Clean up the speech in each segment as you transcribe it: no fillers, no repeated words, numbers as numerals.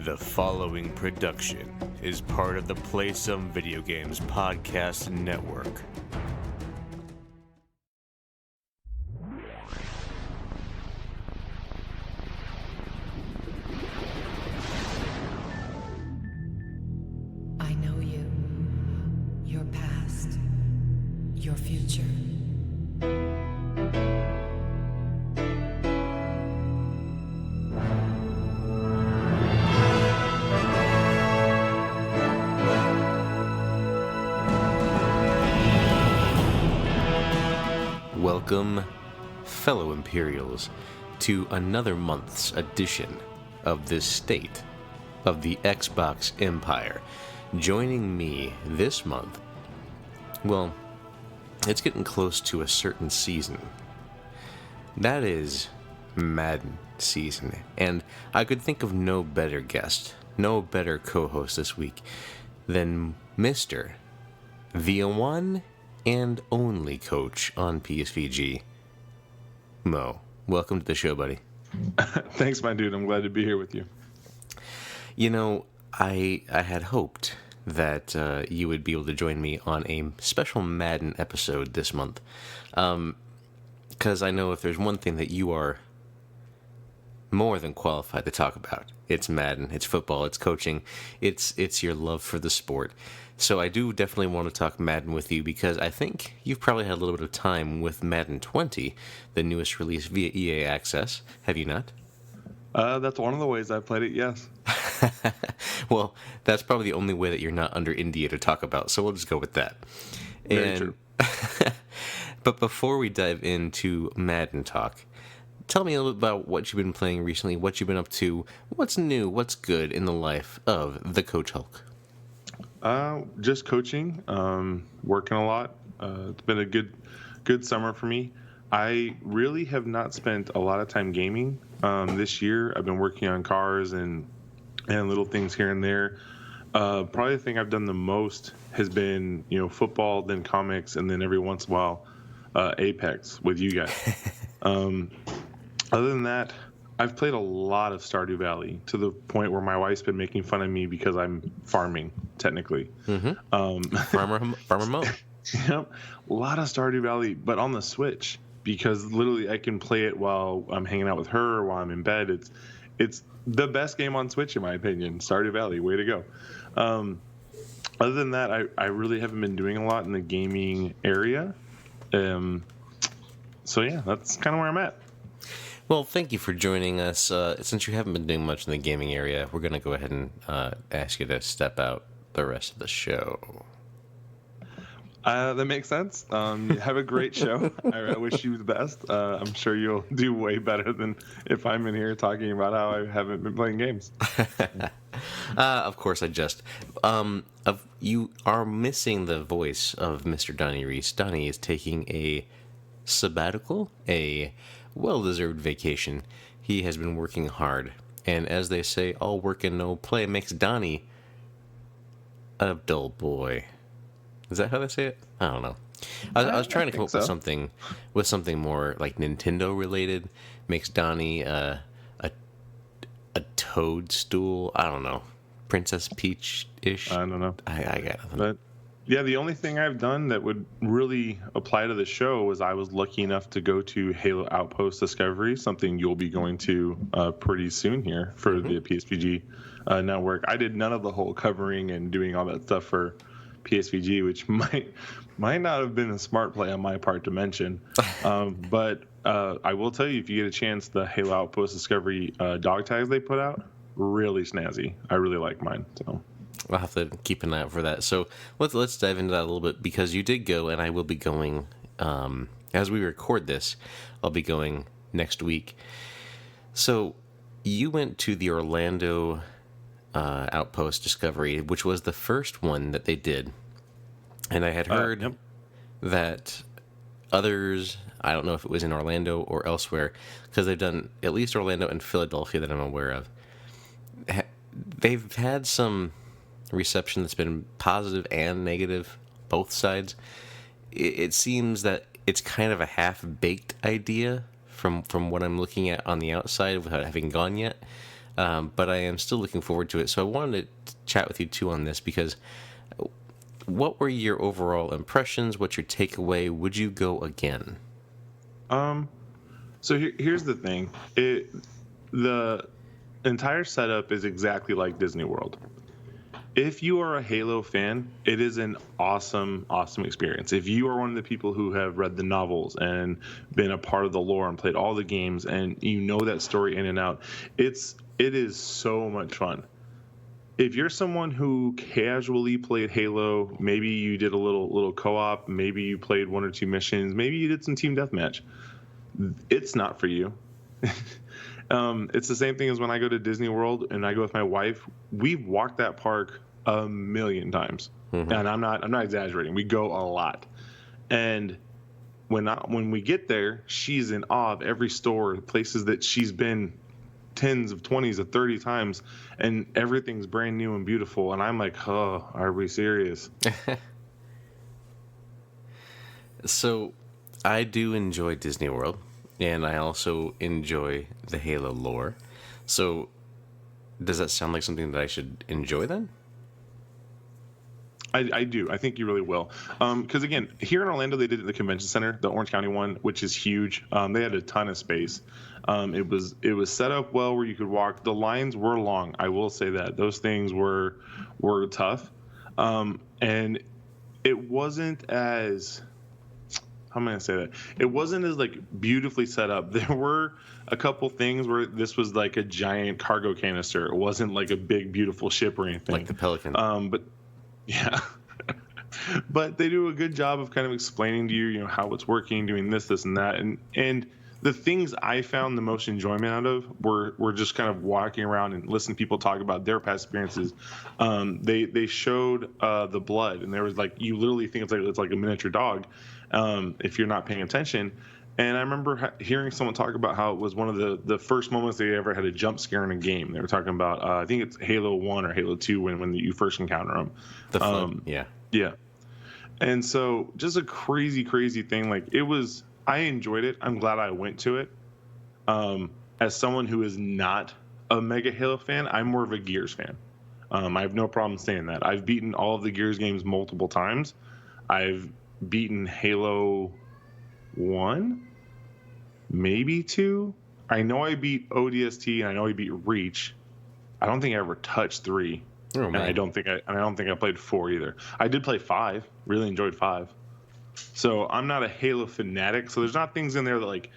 The following production is part of the Play Some Video Games podcast network. I know you, your past, your future. Welcome, fellow Imperials, to another month's edition of this state of the Xbox Empire. Joining me this month, well, it's getting close to a certain season. That is Madden season, and I could think of no better guest, no better co-host this week than Mr. the one and only coach on PSVG, Mo. Welcome to the show, buddy. Thanks, my dude. I'm glad to be here with you. You know, I had hoped that you would be able to join me on a special Madden episode this month, because I know if there's one thing that you are more than qualified to talk about, it's Madden, it's football, it's coaching, it's your love for the sport. So I do definitely want to talk Madden with you because I think you've probably had a little bit of time with Madden 20, the newest release via EA Access. Have you not? That's one of the ways I've played it, yes. Well, that's probably the only way that you're not under NDA to talk about, so we'll just go with that. Very true. But before we dive into Madden talk, tell me a little bit about what you've been playing recently, what you've been up to, what's new, what's good in the life of the Coach Hulk. Just coaching, working a lot. It's been a good summer for me. I really have not spent a lot of time gaming this year. I've been working on cars and little things here and there. Probably the thing I've done the most has been, football, then comics, and then every once in a while, Apex with you guys. Other than that, I've played a lot of Stardew Valley to the point where my wife's been making fun of me because I'm farming, technically. Mm-hmm. Farmer Mo. Yep, a lot of Stardew Valley, but on the Switch, because literally I can play it while I'm hanging out with her or while I'm in bed. It's the best game on Switch, in my opinion. Stardew Valley, way to go. Other than that, I really haven't been doing a lot in the gaming area. So yeah, that's kind of where I'm at. Well, thank you for joining us. Since you haven't been doing much in the gaming area, we're going to go ahead and ask you to step out the rest of the show. That makes sense. Have a great show. I wish you the best. I'm sure you'll do way better than if I'm in here talking about how I haven't been playing games. Of course, I just. You are missing the voice of Mr. Donnie Reese. Donnie is taking a sabbatical, a well-deserved vacation. He has been working hard, and as they say, all work and no play makes Donnie a dull boy. Is that how they say it? I don't know. I was trying to come up with something more like Nintendo related. Makes Donnie a toadstool. I don't know. Princess Peach-ish. I don't know. I got nothing. But yeah, the only thing I've done that would really apply to the show was I was lucky enough to go to Halo Outpost Discovery, something you'll be going to pretty soon here for the PSVG network. I did none of the whole covering and doing all that stuff for PSVG, which might not have been a smart play on my part to mention. But I will tell you, if you get a chance, the Halo Outpost Discovery dog tags they put out, really snazzy. I really like mine. So I'll have to keep an eye out for that. So let's dive into that a little bit, because you did go, and I will be going, as we record this, I'll be going next week. So you went to the Orlando Outpost Discovery, which was the first one that they did. And I had heard that others, I don't know if it was in Orlando or elsewhere, because they've done at least Orlando and Philadelphia that I'm aware of. They've had some reception that's been positive and negative, both sides. It seems that it's kind of a half-baked idea from what I'm looking at on the outside without having gone yet. but I am still looking forward to it. So I wanted to chat with you too on this because what were your overall impressions? What's your takeaway? Would you go again? So here's the thing. The entire setup is exactly like Disney World. If you are a Halo fan, it is an awesome, awesome experience. If you are one of the people who have read the novels and been a part of the lore and played all the games and you know that story in and out, it is so much fun. If you're someone who casually played Halo, maybe you did a little co-op, maybe you played one or two missions, maybe you did some team deathmatch, it's not for you. It's the same thing as when I go to Disney World and I go with my wife. We've walked that park a million times, and I'm not exaggerating. We go a lot, and when we get there, she's in awe of every store, places that she's been tens of 20s of 30 times, and everything's brand new and beautiful. And I'm like, oh, are we serious? So, I do enjoy Disney World. And I also enjoy the Halo lore. So, does that sound like something that I should enjoy then? I do. I think you really will. Because again, here in Orlando, they did it at the convention center, the Orange County one, which is huge. They had a ton of space. It was set up well where you could walk. The lines were long. I will say that those things were tough, and it wasn't as. How am I gonna say that? It wasn't as like beautifully set up. There were a couple things where this was like a giant cargo canister. It wasn't like a big beautiful ship or anything. Like the Pelican. But yeah. But they do a good job of kind of explaining to you, how it's working, doing this, and that, and the things I found the most enjoyment out of were just kind of walking around and listening to people talk about their past experiences. They showed the blood, and there was like, you literally think it's like a miniature dog. If you're not paying attention. And I remember hearing someone talk about how it was one of the first moments they ever had a jump scare in a game. They were talking about, I think it's Halo 1 or Halo 2 when you first encounter them. The flood, yeah. Yeah. And so just a crazy, crazy thing. Like I enjoyed it. I'm glad I went to it. As someone who is not a mega Halo fan, I'm more of a Gears fan. I have no problem saying that. I've beaten all of the Gears games multiple times. I've beaten Halo 1, maybe 2. I know I beat ODST and I know I beat Reach. I don't think I ever touched 3. Oh, man. And I don't think I played 4 either. I did play 5. Really enjoyed 5. So I'm not a Halo fanatic. So there's not things in there that like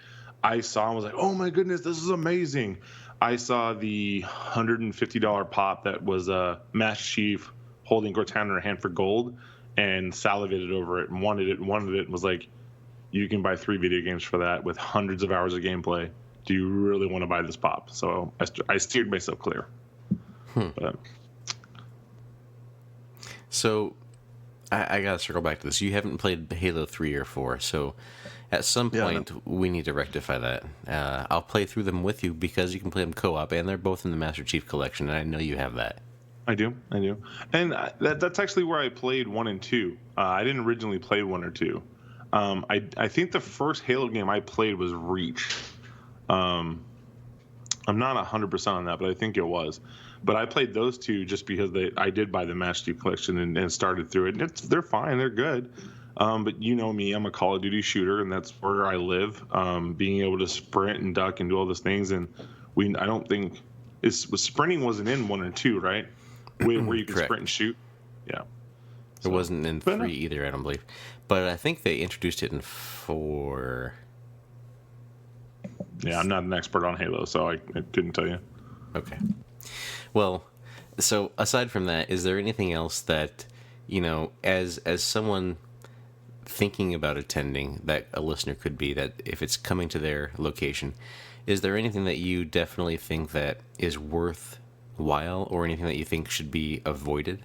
I saw and was like, oh my goodness, this is amazing. I saw the $150 pop that was Master Chief holding Cortana in her hand for gold, and salivated over it and wanted it and was like, you can buy 3 video games for that with hundreds of hours of gameplay. Do you really want to buy this pop? So I steered myself clear. But. So I got to circle back to this. You haven't played Halo 3 or 4, so at some point we need to rectify that. I'll play through them with you because you can play them co-op, and they're both in the Master Chief Collection, and I know you have that. I do. And that's actually where I played 1 and 2. I didn't originally play 1 or 2. I think the first Halo game I played was Reach. I'm not 100% on that, but I think it was. But I played those 2 just because I did buy the Master Chief Collection and started through it. And they're fine. They're good. But you know me, I'm a Call of Duty shooter, and that's where I live. Being able to sprint and duck and do all those things. And I don't think sprinting wasn't in 1 or 2, right? Where you can sprint and shoot. Yeah. It wasn't in 3 either, I don't believe. But I think they introduced it in 4. Yeah, I'm not an expert on Halo, so I couldn't tell you. Okay. Well, so aside from that, is there anything else that, as someone thinking about attending, that a listener could be, that if it's coming to their location, is there anything that you definitely think that is worthwhile, or anything that you think should be avoided?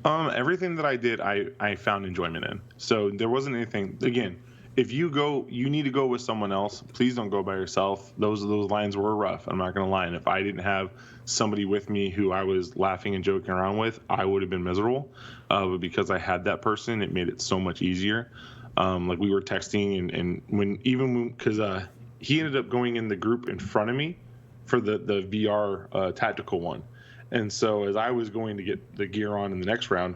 Everything that I did, I found enjoyment in. So there wasn't anything. Again, if you go, you need to go with someone else. Please don't go by yourself. Those lines were rough. I'm not going to lie. And if I didn't have somebody with me who I was laughing and joking around with, I would have been miserable. But because I had that person, it made it so much easier. Like we were texting, and because he ended up going in the group in front of me for the VR tactical one. And so as I was going to get the gear on in the next round,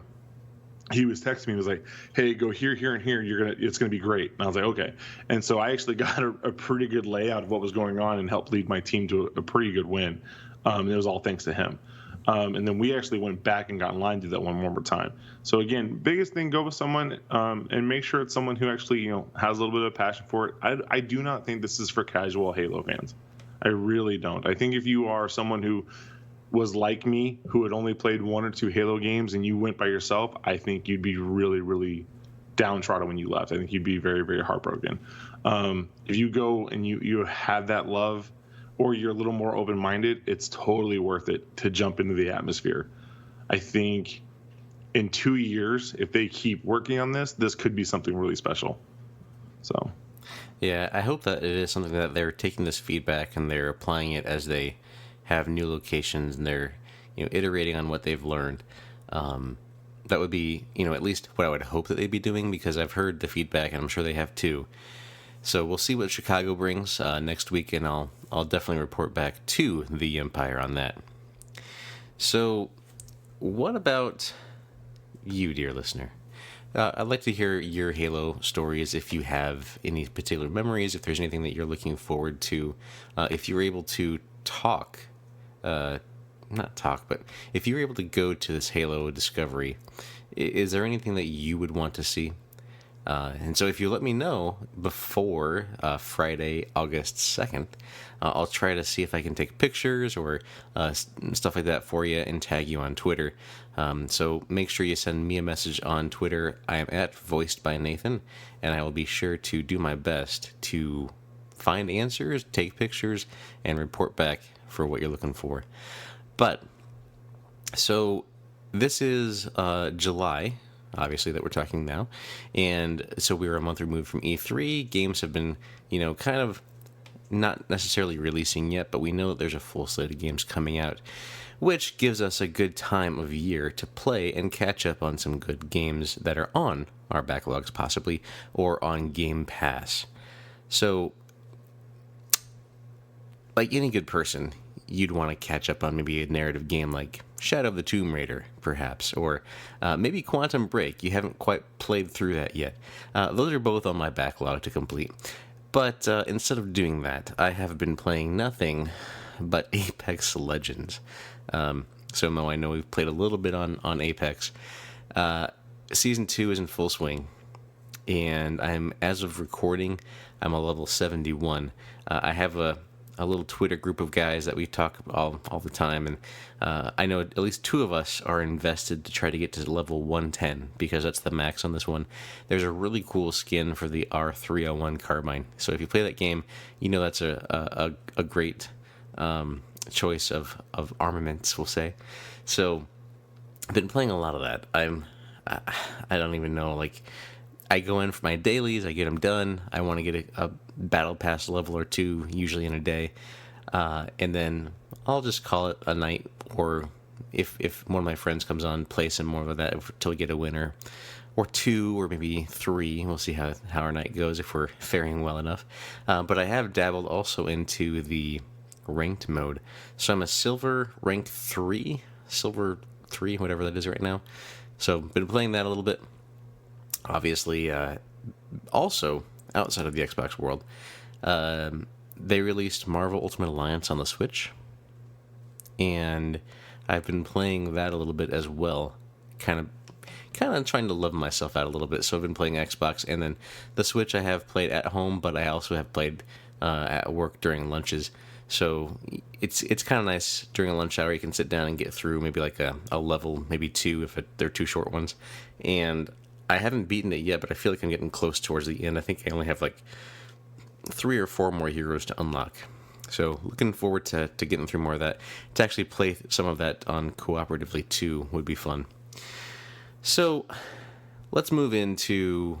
he was texting me. He was like, "Hey, go here, here, and here. It's gonna be great." And I was like, "Okay." And so I actually got a pretty good layout of what was going on and helped lead my team to a pretty good win. It was all thanks to him. And then we actually went back and got in line to do that one more time. So again, biggest thing, go with someone and make sure it's someone who actually has a little bit of passion for it. I do not think this is for casual Halo fans. I really don't. I think if you are someone who was like me, who had only played 1 or 2 Halo games and you went by yourself, I think you'd be really, really downtrodden when you left. I think you'd be very, very heartbroken. If you go and you have that love, or you're a little more open-minded, it's totally worth it to jump into the atmosphere. I think in 2 years, if they keep working on this could be something really special. So, yeah, I hope that it is something that they're taking this feedback and they're applying it as they have new locations and they're iterating on what they've learned. That would be at least what I would hope that they'd be doing, because I've heard the feedback and I'm sure they have too. So we'll see what Chicago brings next week, and I'll definitely report back to the Empire on that. So what about you, dear listener? I'd like to hear your Halo stories, if you have any particular memories, if there's anything that you're looking forward to, if you're able to talk, but if you were able to go to this Halo Discovery, is there anything that you would want to see? And so if you let me know before Friday, August 2nd, I'll try to see if I can take pictures or stuff like that for you and tag you on Twitter. So make sure you send me a message on Twitter. I am at Voiced by Nathan, and I will be sure to do my best to find answers, take pictures, and report back for what you're looking for. But, so this is July, obviously, that we're talking now, and so we were a month removed from E3. Games have been, kind of not necessarily releasing yet, but we know that there's a full slate of games coming out, which gives us a good time of year to play and catch up on some good games that are on our backlogs, possibly, or on Game Pass. So, like any good person, you'd want to catch up on maybe a narrative game like Shadow of the Tomb Raider, perhaps, or maybe Quantum Break. You haven't quite played through that yet. Those are both on my backlog to complete. But instead of doing that, I have been playing nothing but Apex Legends. So, Mo, I know we've played a little bit on Apex. Season 2 is in full swing, and as of recording, I'm a level 71. I have a little Twitter group of guys that we talk all the time, and I know at least 2 of us are invested to try to get to level 110, because that's the max on this one. There's a really cool skin for the R301 carbine, so if you play that game, that's a great choice of armaments, we'll say. So I've been playing a lot of that. I don't even know, I go in for my dailies, I get them done. I want to get a battle pass level or 2, usually in a day, and then I'll just call it a night, or if one of my friends comes on, play some more of that until we get a winner, or 2, or maybe 3. We'll see how our night goes, if we're faring well enough. But I have dabbled also into the ranked mode, so I'm a silver 3, whatever that is right now. So been playing that a little bit. Obviously, also outside of the Xbox world, they released Marvel Ultimate Alliance on the Switch, and I've been playing that a little bit as well, kind of trying to level myself out a little bit. So I've been playing Xbox, and then the Switch I have played at home, but I also have played at work during lunches. So it's kind of nice during a lunch hour. You can sit down and get through maybe like a level, maybe 2 if they're 2 short ones, and I haven't beaten it yet, but I feel like I'm getting close towards the end. I think I only have 3 or 4 more heroes to unlock. So looking forward to getting through more of that. To actually play some of that on cooperatively too would be fun. So let's move into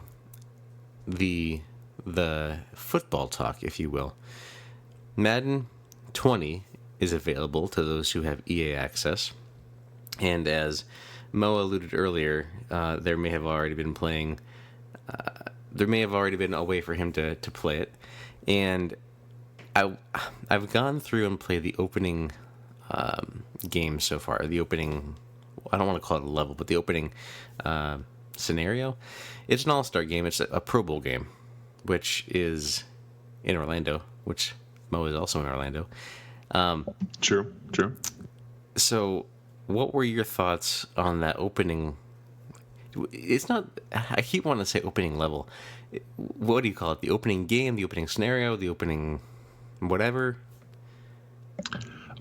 the football talk, if you will. Madden 20 is available to those who have EA access, and as Mo alluded earlier, there may have already been a way for him to play it, and I've gone through and played the opening game so far. The opening, I don't want to call it a level, but the opening scenario. It's an all-star game. It's a Pro Bowl game, which is in Orlando, which Mo is also in Orlando. True. So, what were your thoughts on that opening? It's not. I keep wanting to say opening level. What do you call it? The opening game, the opening scenario, the opening whatever.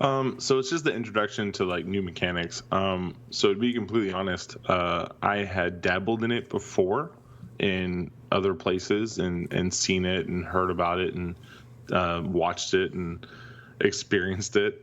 So it's just the introduction to like new mechanics. So to be completely honest, I had dabbled in it before in other places and seen it and heard about it and watched it and experienced it.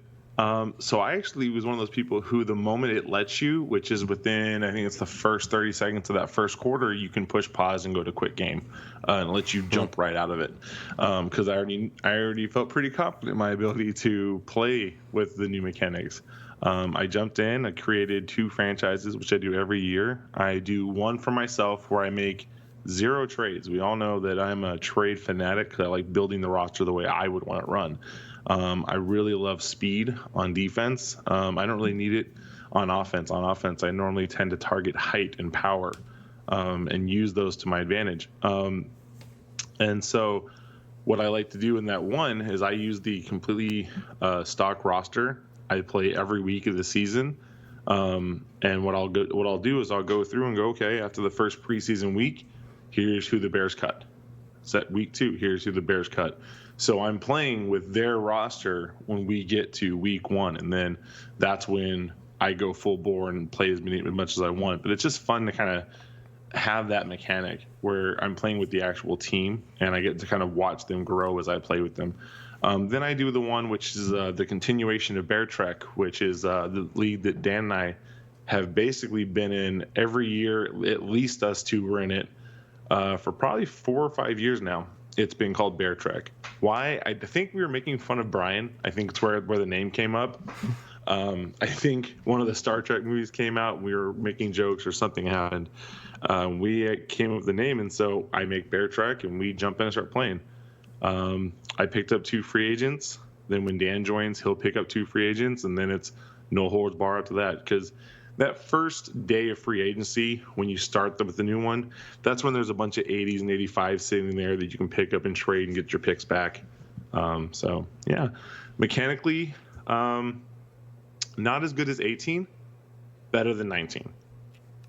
So I actually was one of those people who the moment it lets you, which is within, I think it's the first 30 seconds of that first quarter, you can push pause and go to quit game and let you jump right out of it. Because I already felt pretty confident in my ability to play with the new mechanics. I jumped in, I created 2 franchises, which I do every year. I do one for myself where I make 0 trades. We all know that I'm a trade fanatic because I like building the roster the way I would want it run. I really love speed on defense. I don't really need it on offense. On offense, I normally tend to target height and power and use those to my advantage. And so what I like to do in that one is I use the completely stock roster. I play every week of the season. And what I'll do is I'll go through and go, okay, after the first preseason week, here's who the Bears cut. Set week 2, here's who the Bears cut. So I'm playing with their roster when we get to week 1, and then that's when I go full bore and play as much as I want. But it's just fun to kind of have that mechanic where I'm playing with the actual team, and I get to kind of watch them grow as I play with them. Then I do the one which is the continuation of Bear Trek, which is the league that Dan and I have basically been in every year. At least us 2 were in it for probably 4 or 5 years now. It's been called Bear Trek. Why? I think we were making fun of Brian. I think it's where the name came up. I think one of the Star Trek movies came out. We were making jokes or something happened. We came up with the name, and so I make Bear Trek, and we jump in and start playing. I picked up 2 free agents. Then when Dan joins, he'll pick up 2 free agents, and then it's no holds bar after that. Because that first day of free agency, when you start with the new one, that's when there's a bunch of 80s and 85s sitting there that you can pick up and trade and get your picks back. So, yeah. Mechanically, not as good as 18, better than 19.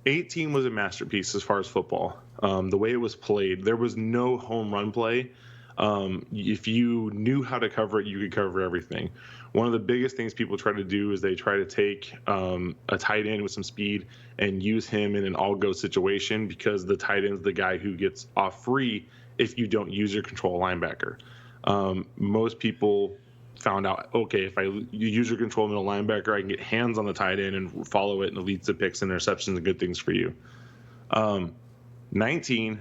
18 was a masterpiece as far as football. The way it was played, there was no home run play. If you knew how to cover it, you could cover everything. One of the biggest things people try to do is they try to take a tight end with some speed and use him in an all-go situation because the tight end's the guy who gets off free if you don't use your control linebacker. Most people found out, okay, if I use your control middle linebacker, I can get hands on the tight end and follow it, and it leads to picks, interceptions, and good things for you. 19,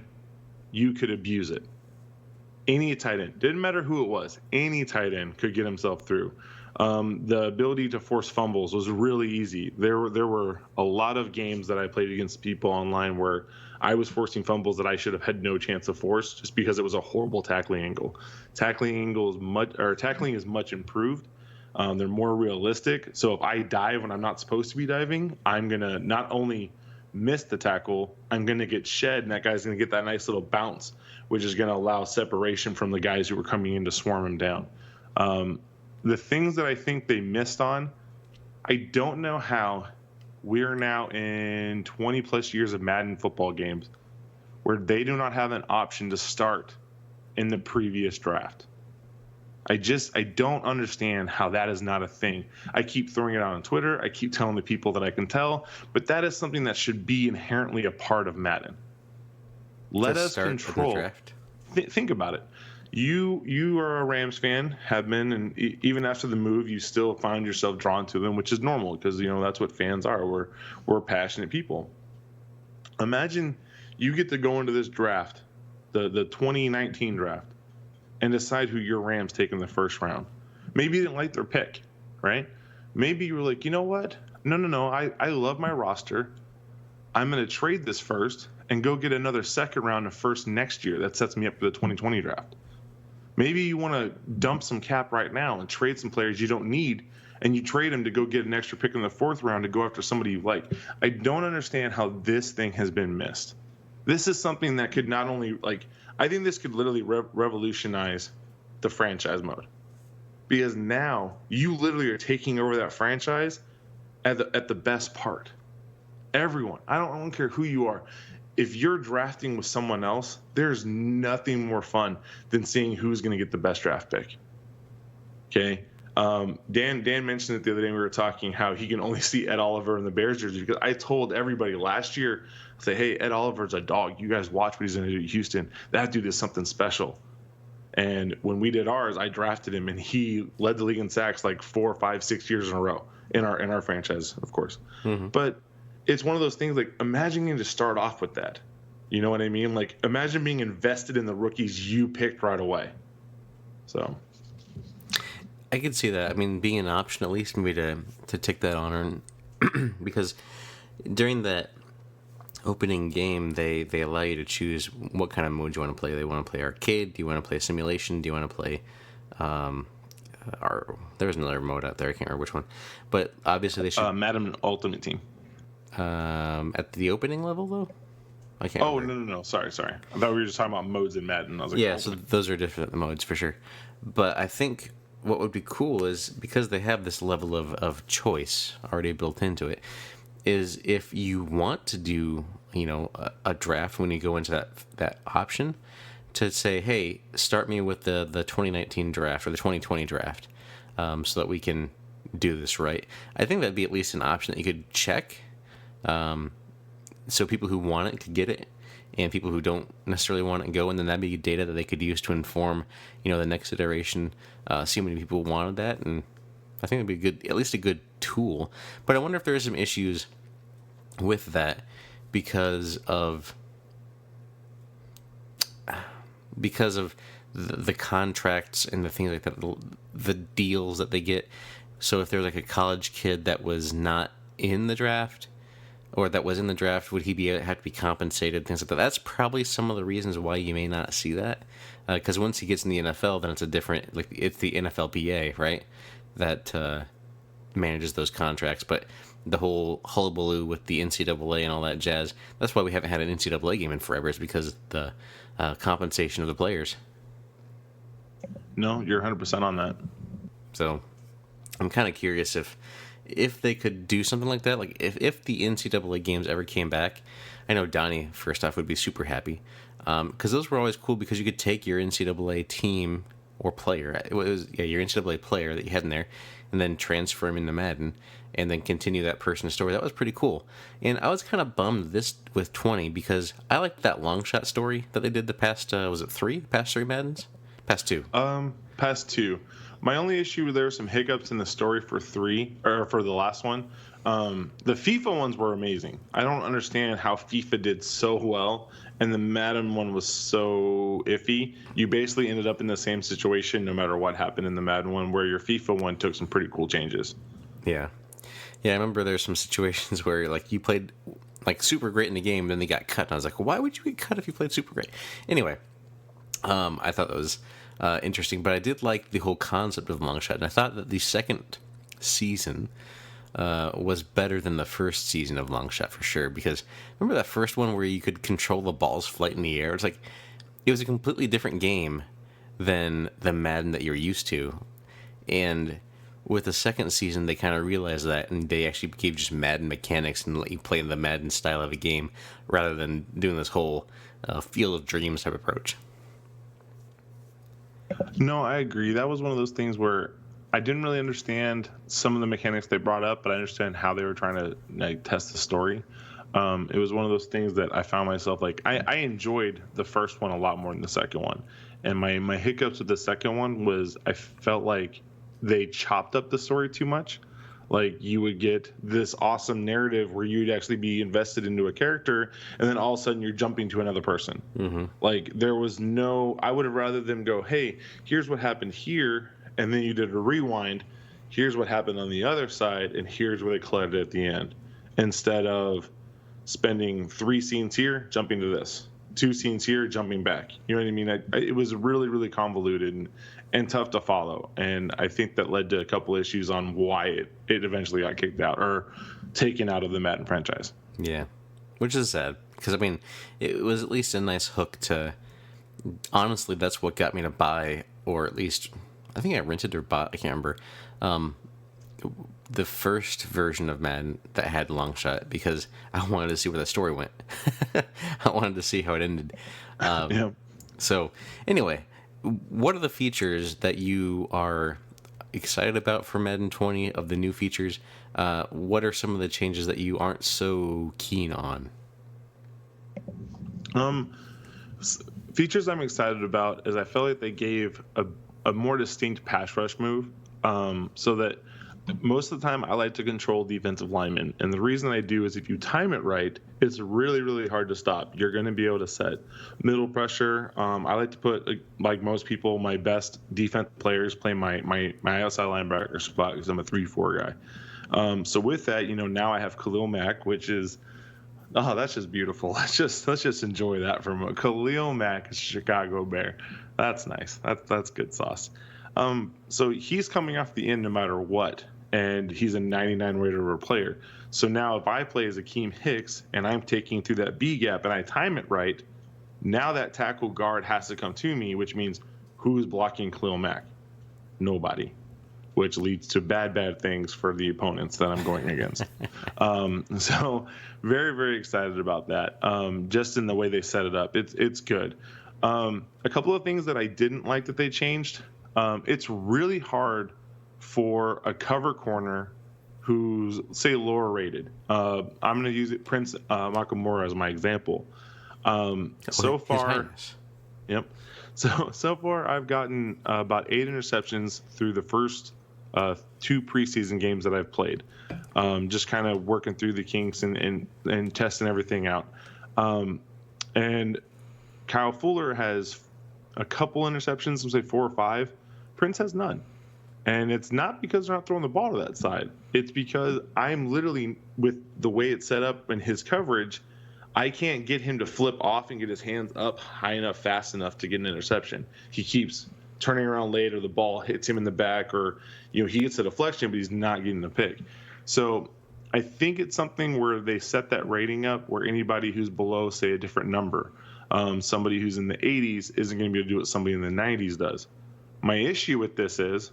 you could abuse it. Any tight end, didn't matter who it was, any tight end could get himself through. The ability to force fumbles was really easy. There were a lot of games that I played against people online where I was forcing fumbles that I should have had no chance to force just because it was a horrible tackling angle. Tackling is much improved. They're more realistic. So if I dive when I'm not supposed to be diving, I'm gonna not only miss the tackle, I'm gonna get shed, and that guy's gonna get that nice little bounce, which is gonna allow separation from the guys who were coming in to swarm him down. The things that I think they missed on, I don't know how we're now in 20 plus years of Madden football games where they do not have an option to start in the previous draft. I don't understand how that is not a thing. I keep throwing it out on Twitter. I keep telling the people that I can tell, but that is something that should be inherently a part of Madden. Let us control. Think about it. You are a Rams fan, have been, and even after the move, you still find yourself drawn to them, which is normal because that's what fans are. We're passionate people. Imagine you get to go into this draft, the 2019 draft, and decide who your Rams take in the first round. Maybe you didn't like their pick, right? Maybe you were like, you know what? No. I love my roster. I'm going to trade this first and go get another second round of first next year. That sets me up for the 2020 draft. Maybe you want to dump some cap right now and trade some players you don't need, and you trade them to go get an extra pick in the 4th round to go after somebody you like. I don't understand how this thing has been missed. This is something that could not only, like, I think this could literally revolutionize the franchise mode. Because now you literally are taking over that franchise at the best part. Everyone, I don't care who you are. If you're drafting with someone else, there's nothing more fun than seeing who's going to get the best draft pick. Okay. Dan mentioned it the other day. We were talking how he can only see Ed Oliver in the Bears jersey, because I told everybody last year, I say, hey, Ed Oliver's a dog. You guys watch what he's going to do at Houston. That dude is something special. And when we did ours, I drafted him, and he led the league in sacks like 4, 5, 6 years in a row in our franchise, of course. Mm-hmm. But it's one of those things, like, imagine getting to start off with that. You know what I mean? Like, imagine being invested in the rookies you picked right away. So I could see that. I mean, being an option at least, maybe to take that honor, because during that opening game, they allow you to choose what kind of mode you want to play. They want to play arcade. Do you want to play simulation? Do you want to play there was another mode out there. I can't remember which one, but obviously they should. Madden Ultimate Team. At the opening level though, I can't. Oh, no. Sorry. I thought we were just talking about modes in Madden. I was like, yeah, so those are different modes for sure. But I think what would be cool is, because they have this level of choice already built into it, is if you want to do, a draft when you go into that option, to say, hey, start me with the 2019 draft or the 2020 draft, so that we can do this right. I think that'd be at least an option that you could check, so people who want it could get it, and people who don't necessarily want it go, and then that'd be data that they could use to inform, the next iteration, see how many people wanted that, and I think it'd be good, at least a good tool. But I wonder if there are some issues with that because of the contracts and the things like that, the deals that they get. So if there's like a college kid that was not in the draft, or that was in the draft, would he have to be compensated? Things like that. That's probably some of the reasons why you may not see that. Because once he gets in the NFL, then it's a different, like, it's the NFLPA, right? That manages those contracts. But the whole hullabaloo with the NCAA and all that jazz, that's why we haven't had an NCAA game in forever, is because of the compensation of the players. No, you're 100% on that. So I'm kind of curious if they could do something like that. Like, if the NCAA games ever came back, I know Donnie, first off, would be super happy. Because those were always cool, because you could take your NCAA team or player, your NCAA player that you had in there, and then transfer him into Madden, and then continue that person's story. That was pretty cool. And I was kind of bummed this with 20, because I liked that long shot story that they did the past, was it 3? Past 3 Maddens? Past 2. Past 2. My only issue, there were some hiccups in the story for 3, or for the last one. The FIFA ones were amazing. I don't understand how FIFA did so well, and the Madden one was so iffy. You basically ended up in the same situation no matter what happened in the Madden one, where your FIFA one took some pretty cool changes. Yeah. Yeah, I remember there's some situations where, like, you played, like, super great in the game, then they got cut, and I was like, why would you get cut if you played super great? Anyway, I thought that was interesting, but I did like the whole concept of long shot, and I thought that the second season was better than the first season of long shot for sure, because remember that first one where you could control the ball's flight in the air? It's like, it was a completely different game than the Madden that you're used to, and with the second season they kind of realized that, and they actually gave just Madden mechanics and let you play in the Madden style of a game rather than doing this whole Field of Dreams type approach. No, I agree. That was one of those things where I didn't really understand some of the mechanics they brought up, but I understand how they were trying to, like, test the story. It was one of those things that I found myself, like, I enjoyed the first one a lot more than the second one. And my hiccups with the second one was I felt like they chopped up the story too much. Like, you would get this awesome narrative where you'd actually be invested into a character, and then all of a sudden you're jumping to another person. Mm-hmm. Like, there was no, I would have rather them go, hey, here's what happened here, and then you did a rewind, here's what happened on the other side, and here's where they collided at the end, instead of spending 3 scenes here, jumping to this. two scenes here, jumping back. You know what I mean? It was really, really convoluted and tough to follow. And I think that led to a couple issues on why it eventually got kicked out or taken out of the Madden franchise. Yeah, which is sad because, I mean, it was at least a nice hook to, honestly, that's what got me to buy, or at least, I think I rented or bought, I can't remember, the first version of Madden that had long shot because I wanted to see where the story went. I wanted to see how it ended. Yeah. So anyway, what are the features that you are excited about for Madden 20 of the new features? What are some of the changes that you aren't so keen on? Features I'm excited about is I felt like they gave a more distinct pass rush move, so that most of the time I like to control defensive linemen. And the reason I do is if you time it right, it's really, really hard to stop. You're going to be able to set middle pressure. I like to put, like most people, my best defense players play my outside linebacker spot because I'm a 3-4 guy. So with that, now I have Khalil Mack, which is, that's just beautiful. Let's just enjoy that from Khalil Mack, Chicago Bear. That's nice. That's good sauce. So he's coming off the end no matter what, and he's a 99 rated player. So now if I play as Akeem Hicks and I'm taking through that B gap and I time it right, now that tackle guard has to come to me, which means who's blocking Khalil Mack? Nobody, which leads to bad things for the opponents that I'm going against. So very, very excited about that. Just in the way they set it up, it's good. A couple of things that I didn't like that they changed. It's really hard for a cover corner who's, say, lower rated. I'm going to use Prince Nakamura as my example. So far, yep. So far, I've gotten about 8 interceptions through the first 2 preseason games that I've played. Just kind of working through the kinks and testing everything out. And Kyle Fuller has a couple interceptions, say 4 or 5. Prince has none. And it's not because they're not throwing the ball to that side. It's because I'm literally, with the way it's set up and his coverage, I can't get him to flip off and get his hands up high enough, fast enough to get an interception. He keeps turning around late, or the ball hits him in the back, or he gets a deflection, but he's not getting the pick. So I think it's something where they set that rating up where anybody who's below, say, a different number, somebody who's in the 80s isn't going to be able to do what somebody in the 90s does. My issue with this is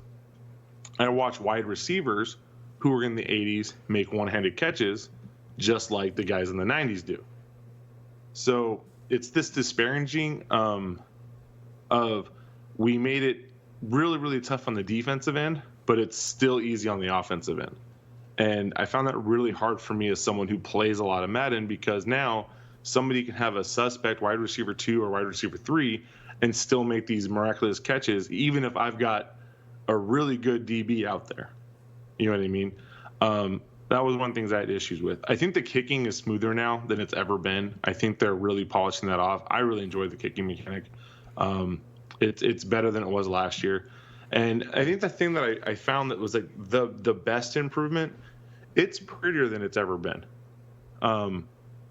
I watch wide receivers who are in the 80s make one-handed catches just like the guys in the 90s do. So it's this disparaging of we made it really, really tough on the defensive end, but it's still easy on the offensive end. And I found that really hard for me as someone who plays a lot of Madden, because now somebody can have a suspect wide receiver 2 or wide receiver 3 and still make these miraculous catches, even if I've got a really good DB out there. You know what I mean? That was one of the things I had issues with. I think the kicking is smoother now than it's ever been. I think they're really polishing that off. I really enjoyed the kicking mechanic. It's better than it was last year. And I think the thing that I found that was like the best improvement, it's prettier than it's ever been.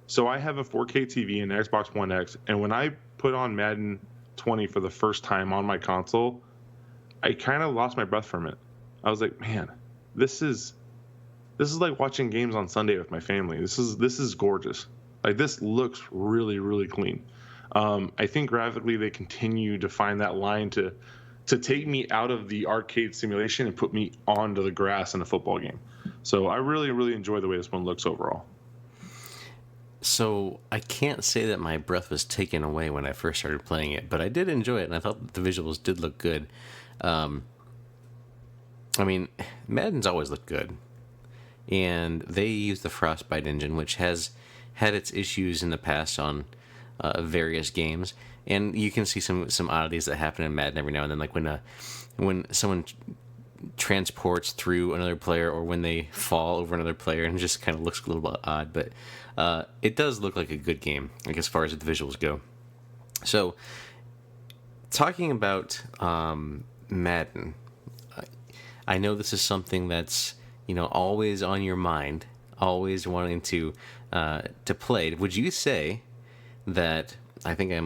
So I have a 4K TV and Xbox One X, and when I put on Madden 20 for the first time on my console, I kind of lost my breath for a minute. I was like, man, this is like watching games on Sunday with my family. This is gorgeous. Like, this looks really, really clean. I think graphically they continue to find that line to take me out of the arcade simulation and put me onto the grass in a football game. So I really, really enjoy the way this one looks overall. So I can't say that my breath was taken away when I first started playing it, but I did enjoy it, and I thought that the visuals did look good. I mean, Madden's always looked good, and they use the Frostbite engine, which has had its issues in the past on various games, and you can see some oddities that happen in Madden every now and then, like when someone transports through another player, or when they fall over another player, and it just kind of looks a little bit odd, but it does look like a good game, like as far as the visuals go. So, talking about Madden, I know this is something that's always on your mind, always wanting to play. Would you say that I think I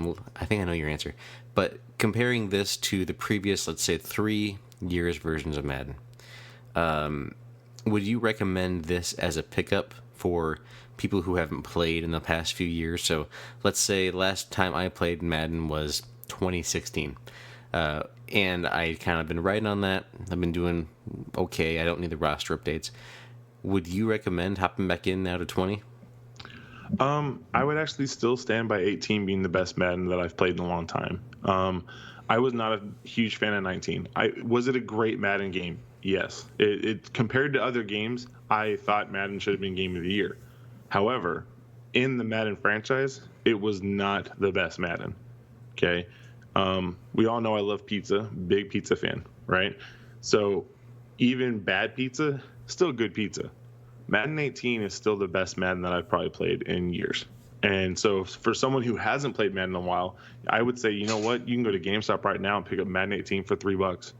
know your answer. But comparing this to the previous, let's say, 3 years versions of Madden, would you recommend this as a pickup for people who haven't played in the past few years? So let's say last time I played Madden was 2016. And I kind of been writing on that. I've been doing okay. I don't need the roster updates. Would you recommend hopping back in now to 20? I would actually still stand by 18 being the best Madden that I've played in a long time. I was not a huge fan of 19. Was it a great Madden game? Yes. It compared to other games, I thought Madden should have been Game of the Year. However, in the Madden franchise, it was not the best Madden. Okay. We all know I love pizza, big pizza fan, right? So even bad pizza, still good pizza. Madden 18 is still the best Madden that I've probably played in years. And so for someone who hasn't played Madden in a while, I would say, you know what? You can go to GameStop right now and pick up Madden 18 for $3.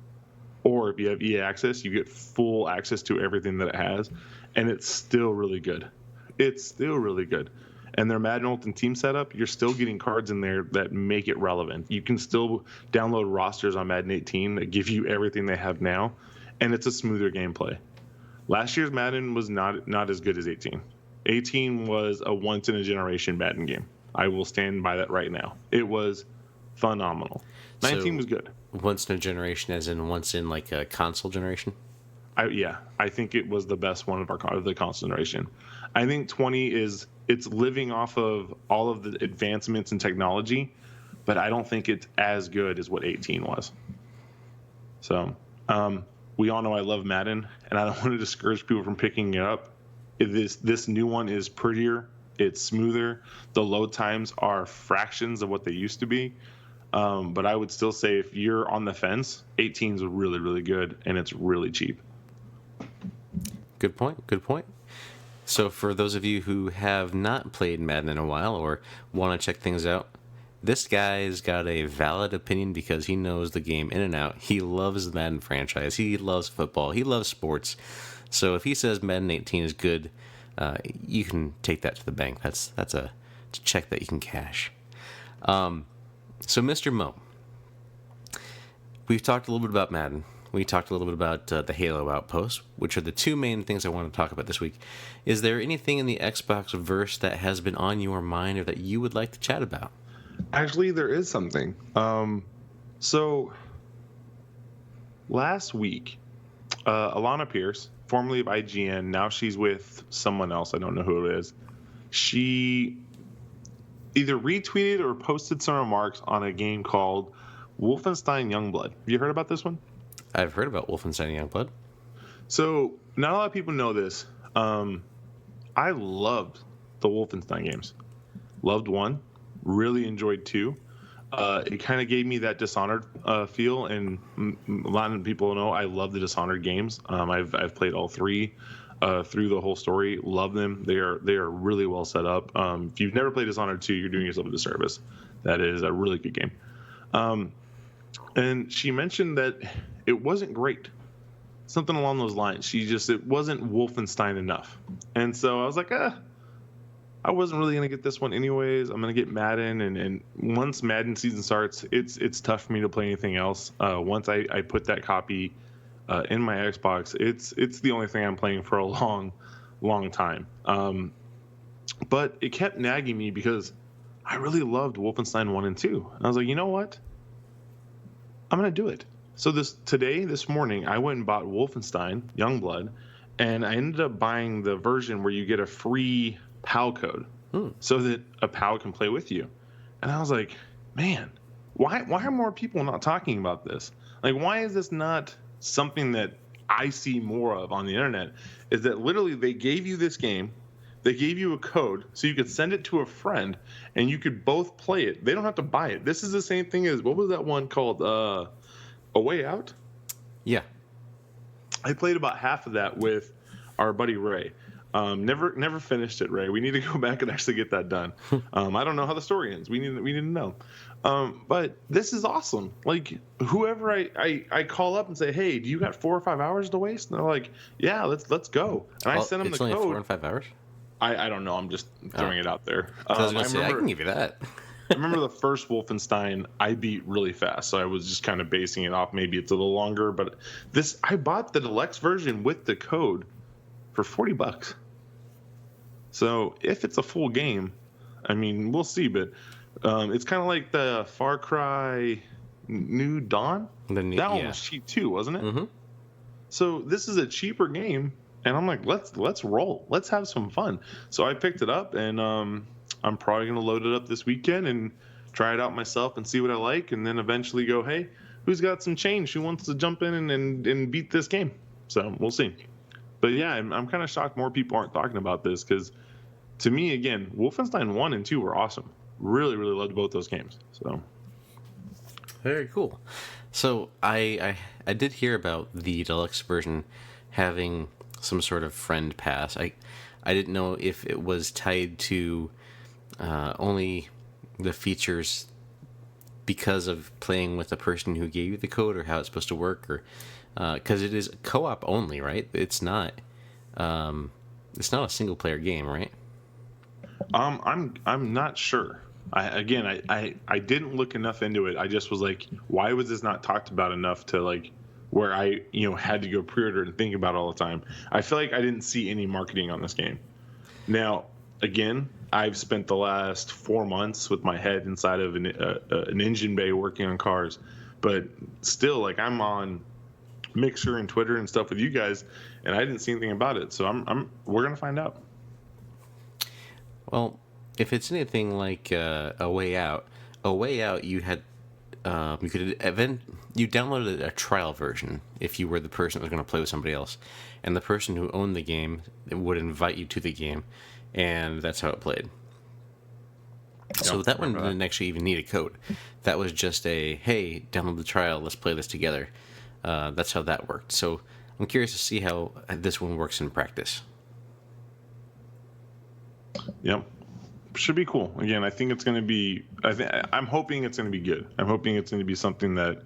Or if you have EA Access, you get full access to everything that it has. And it's still really good. It's still really good. And their Madden Ultimate Team setup, you're still getting cards in there that make it relevant. You can still download rosters on Madden 18 that give you everything they have now. And it's a smoother gameplay. Last year's Madden was not as good as 18. 18 was a once-in-a-generation Madden game. I will stand by that right now. It was phenomenal. 19 was good. Once in a generation, as in once in like a console generation? I think it was the best one of the console generation. I think 20 it's living off of all of the advancements in technology, but I don't think it's as good as what 18 was. So, we all know I love Madden, and I don't want to discourage people from picking it up. This new one is prettier. It's smoother. The load times are fractions of what they used to be. But I would still say if you're on the fence, 18 is really, really good, and it's really cheap. Good point. Good point. So for those of you who have not played Madden in a while or want to check things out, this guy's got a valid opinion because he knows the game in and out. He loves the Madden franchise. He loves football. He loves sports. So if he says Madden 18 is good, you can take that to the bank. That's a check that you can cash. So Mr. Mo, we've talked a little bit about Madden. We talked a little bit about the Halo Outpost, which are the two main things I want to talk about this week. Is there anything in the Xbox verse that has been on your mind or that you would like to chat about? Actually, there is something. So last week, Alana Pierce, formerly of IGN, now she's with someone else. I don't know who it is. She either retweeted or posted some remarks on a game called Wolfenstein Youngblood. Have you heard about this one? I've heard about Wolfenstein Youngblood. So not a lot of people know this. I loved the Wolfenstein games. Loved 1. Really enjoyed 2. It kind of gave me that Dishonored feel, and a lot of people know I love the Dishonored games. I've played all 3 through the whole story. Love them. They are really well set up. If you've never played Dishonored 2, you're doing yourself a disservice. That is a really good game. And she mentioned that it wasn't great. Something along those lines. It wasn't Wolfenstein enough. And so I was like, I wasn't really going to get this one anyways. I'm going to get Madden. And once Madden season starts, it's tough for me to play anything else. Once I put that copy in my Xbox, it's the only thing I'm playing for a long, long time. But it kept nagging me because I really loved Wolfenstein 1 and 2. And I was like, you know what? I'm going to do it. So this morning, I went and bought Wolfenstein Youngblood, and I ended up buying the version where you get a free PAL code so that a PAL can play with you. And I was like, man, why are more people not talking about this? Like, why is this not something that I see more of on the internet? Is that literally they gave you this game, they gave you a code so you could send it to a friend and you could both play it. They don't have to buy it. This is the same thing as, what was that one called? A Way Out? Yeah. I played about half of that with our buddy Ray. Never finished it, Ray. We need to go back and actually get that done. I don't know how the story ends. We need to know. But this is awesome. Like, whoever I call up and say, hey, do you got 4 or 5 hours to waste? And they're like, yeah, let's go. And I send them the code. It's only 4 and 5 hours? I don't know. I'm just throwing it out there. I was going to say, I can give you that. I remember the first Wolfenstein I beat really fast, so I was just kind of basing it off. Maybe it's a little longer, but this I bought the deluxe version with the code for $40. So if it's a full game, I mean, we'll see. But it's kind of like the Far Cry New Dawn. That one was cheap too, wasn't it? Mm-hmm. So this is a cheaper game, and I'm like, let's roll, let's have some fun. So I picked it up, and I'm probably gonna load it up this weekend and try it out myself and see what I like, and then eventually go, hey, who's got some change? Who wants to jump in and beat this game? So we'll see. But yeah, I'm kind of shocked more people aren't talking about this, because to me, again, Wolfenstein 1 and 2 were awesome. Really, really loved both those games. So very cool. So I did hear about the deluxe version having some sort of friend pass. I didn't know if it was tied to only the features because of playing with the person who gave you the code, or how it's supposed to work, or because it is co-op only, right? It's not a single player game, right? I'm not sure. I didn't look enough into it. I just was like, why was this not talked about enough to like where I had to go pre-order and think about it all the time. I feel like I didn't see any marketing on this game. Now, again, I've spent the last 4 months with my head inside of an engine bay working on cars, but still, like, I'm on Mixer and Twitter and stuff with you guys, and I didn't see anything about it. So we're gonna find out. Well, if it's anything like a Way Out, you had you downloaded a trial version if you were the person that was going to play with somebody else, and the person who owned the game would invite you to the game, and that's how it played. So that one didn't actually even need a code. That was just a, hey, download the trial, let's play this together. That's how that worked. So I'm curious to see how this one works in practice. Yep. Should be cool. Again, I think it's going to be. I'm hoping it's going to be good. I'm hoping it's going to be something that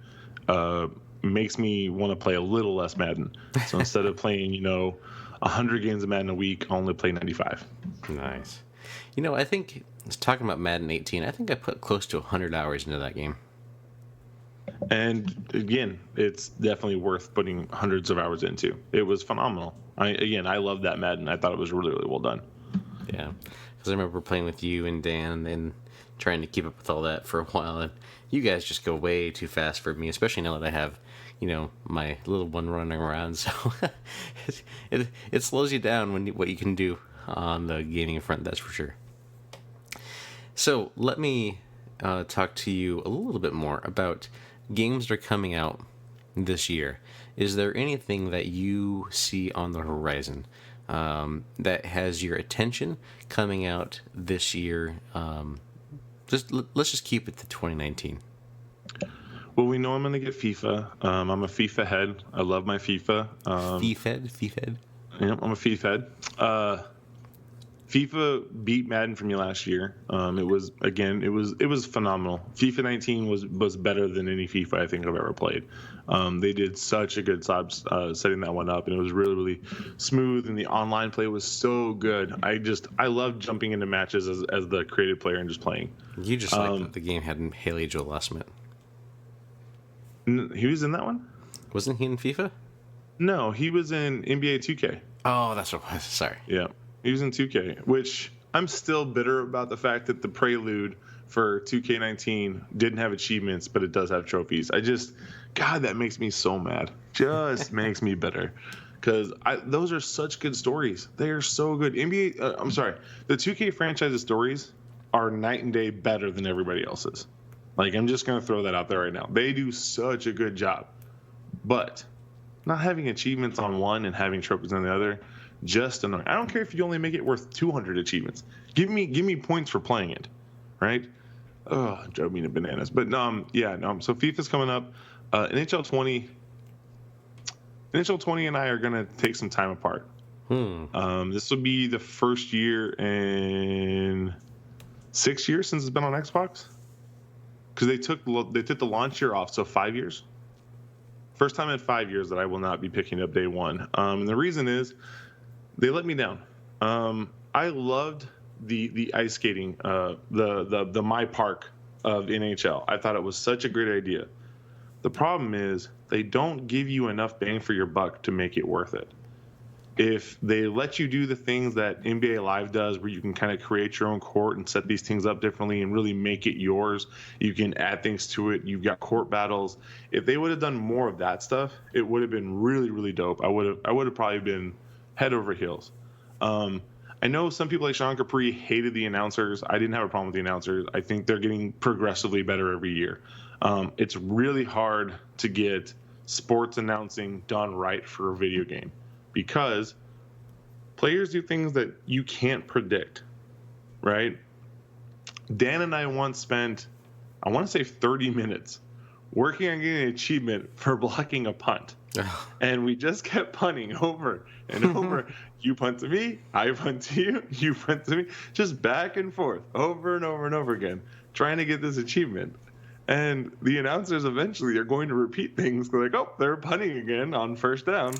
makes me want to play a little less Madden. So instead of playing, 100 games of Madden a week, I only play 95. Nice. I think talking about Madden 18, I think I put close to 100 hours into that game. And again, it's definitely worth putting hundreds of hours into. It was phenomenal. I love that Madden. I thought it was really, really well done. Yeah. Because I remember playing with you and Dan and trying to keep up with all that for a while, and you guys just go way too fast for me, especially now that I have, my little one running around. So it slows you down what you can do on the gaming front, that's for sure. So let me talk to you a little bit more about games that are coming out this year. Is there anything that you see on the horizon that has your attention coming out this year? Let's just keep it to 2019. Well, we know I'm going to get FIFA. I'm a FIFA head. I love my FIFA. FIFA? Yeah, I'm a FIFA head. FIFA beat Madden for me last year. It was phenomenal. FIFA 19 was better than any FIFA I think I've ever played. They did such a good job setting that one up, and it was really, really smooth, and the online play was so good. I love jumping into matches as the creative player and just playing. You just like that the game had Haley Joel Osment. He was in that one? Wasn't he in FIFA? No, he was in NBA 2K. Oh, that's what it was. Sorry. Yeah. He was in 2K, which I'm still bitter about the fact that the prelude for 2K19 didn't have achievements, but it does have trophies. God, that makes me so mad. Just makes me bitter, because those are such good stories. They are so good. The 2K franchise's stories are night and day better than everybody else's. Like, I'm just going to throw that out there right now. They do such a good job. But not having achievements on one and having trophies on the other, just annoying. I don't care if you only make it worth 200 achievements. Give me points for playing it, right? Oh, drove me to bananas. But So FIFA's coming up. NHL 20 and I are gonna take some time apart. This will be the first year in 6 years since it's been on Xbox, because they took the launch year off, so 5 years. First time in 5 years that I will not be picking up day one. And the reason is, they let me down. I loved the ice skating, the My Park of NHL. I thought it was such a great idea. The problem is they don't give you enough bang for your buck to make it worth it. If they let you do the things that NBA Live does, where you can kind of create your own court and set these things up differently and really make it yours, you can add things to it. You've got court battles. If they would have done more of that stuff, it would have been really, really dope. I would have probably been head over heels. I know some people like Sean Capri hated the announcers. I didn't have a problem with the announcers. I think they're getting progressively better every year. It's really hard to get sports announcing done right for a video game, because players do things that you can't predict, right? Dan and I once spent, I want to say 30 minutes working on getting an achievement for blocking a punt. And we just kept punting over and over. You punt to me, I punt to you, you punt to me, just back and forth over and over and over again, trying to get this achievement. And the announcers eventually are going to repeat things. They're like, oh, they're punting again on first down.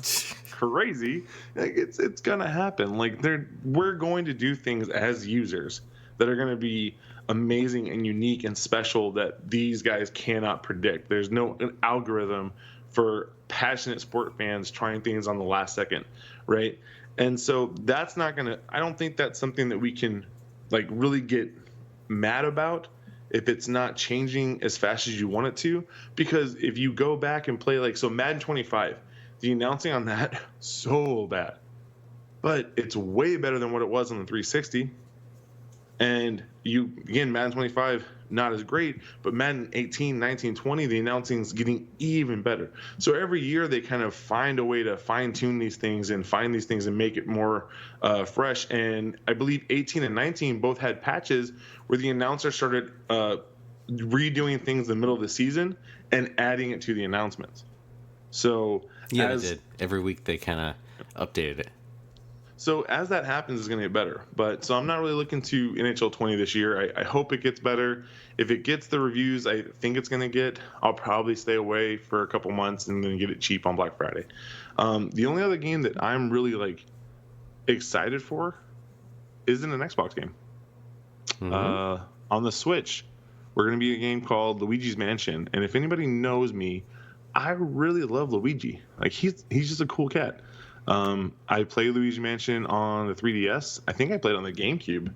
Crazy. Like, it's going to happen. Like, we're going to do things as users that are going to be amazing and unique and special that these guys cannot predict. There's no algorithm for passionate sport fans trying things on the last second, right? And so that's not going to, I don't think that's something that we can, like, really get mad about if it's not changing as fast as you want it to. Because if you go back and play, like, so Madden 25, the announcing on that, so bad. But it's way better than what it was on the 360. And again, Madden 25, not as great, but Madden 18, 19, 20, the announcing is getting even better. So every year they kind of find a way to fine tune these things and find these things and make it more fresh. And I believe 18 and 19 both had patches where the announcer started redoing things in the middle of the season and adding it to the announcements. So yeah, they did. Every week they kind of updated it. So as that happens, it's going to get better. But so I'm not really looking to NHL 20 this year. I hope it gets better. If it gets the reviews I think it's going to get, I'll probably stay away for a couple months and then get it cheap on Black Friday. The only other game that I'm really excited for isn't an Xbox game. Mm-hmm. On the Switch, we're going to be a game called Luigi's Mansion. And if anybody knows me, I really love Luigi. Like, he's just a cool cat. I played Luigi Mansion on the 3DS. I think I played on the GameCube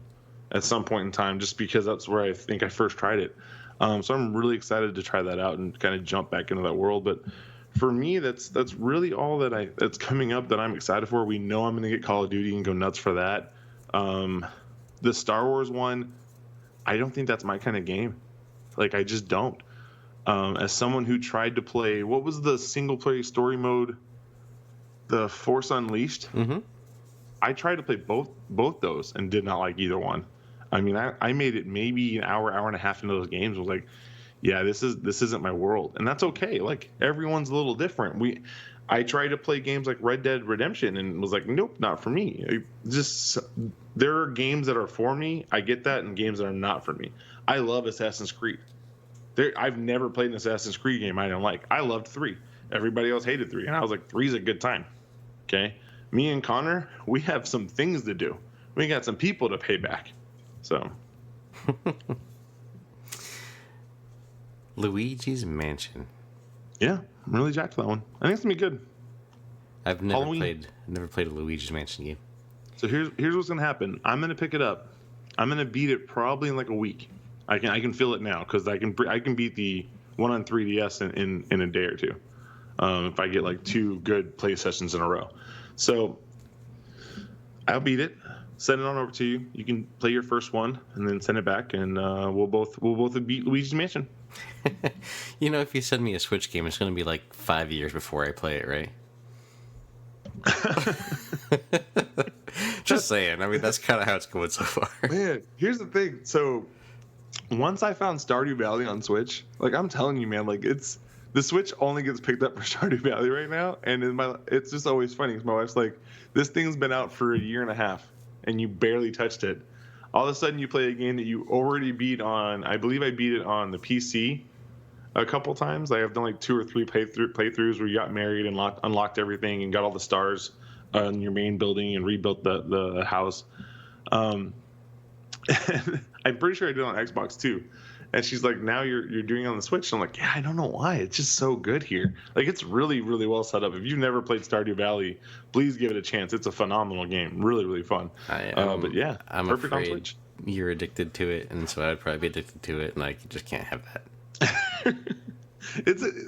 at some point in time, just because that's where I think I first tried it. So I'm really excited to try that out and kind of jump back into that world. But for me, that's really all that's coming up that I'm excited for. We know I'm going to get Call of Duty and go nuts for that. The Star Wars one, I don't think that's my kind of game. Like, I just don't. As someone who tried to play, what was the single player story mode? The Force Unleashed. Mm-hmm. I tried to play both those and did not like either one. I mean, I made it maybe an hour and a half into those games. I was like, yeah, this isn't my world, and that's okay. Like, everyone's a little different. I tried to play games like Red Dead Redemption and was like, nope, not for me. There are games that are for me. I get that, and games that are not for me. I love Assassin's Creed. I've never played an Assassin's Creed game I didn't like. I loved 3. Everybody else hated 3, and I was like, 3's a good time. Okay, me and Connor, we have some things to do. We got some people to pay back. So, Luigi's Mansion. Yeah, I'm really jacked for that one. I think it's gonna be good. I've never played a Luigi's Mansion game. So here's what's gonna happen. I'm gonna pick it up. I'm gonna beat it probably in like a week. I can feel it now because I can beat the one on 3DS in a day or two. If I get like 2 good play sessions in a row. So I'll beat it, send it on over to you. You can play your first one and then send it back, and we'll both beat Luigi's Mansion. If you send me a Switch game, it's going to be like 5 years before I play it, right? Just saying. I mean, that's kind of how it's going so far. Man, here's the thing. So once I found Stardew Valley on Switch, like, I'm telling you, man, like, the Switch only gets picked up for Stardew Valley right now, and it's just always funny because my wife's like, this thing's been out for a year and a half, and you barely touched it. All of a sudden, you play a game that you already beat on, I believe I beat it on the PC a couple times. I have done like 2 or 3 playthroughs where you got married and unlocked everything and got all the stars on your main building and rebuilt the house. I'm pretty sure I did it on Xbox too. And she's like, now you're doing it on the Switch. And I'm like, yeah, I don't know why. It's just so good here. Like, it's really, really well set up. If you've never played Stardew Valley, please give it a chance. It's a phenomenal game. Really, really fun. But yeah, I'm perfect on afraid Switch. you're addicted to it, and so I'd probably be addicted to it, and I just can't have that.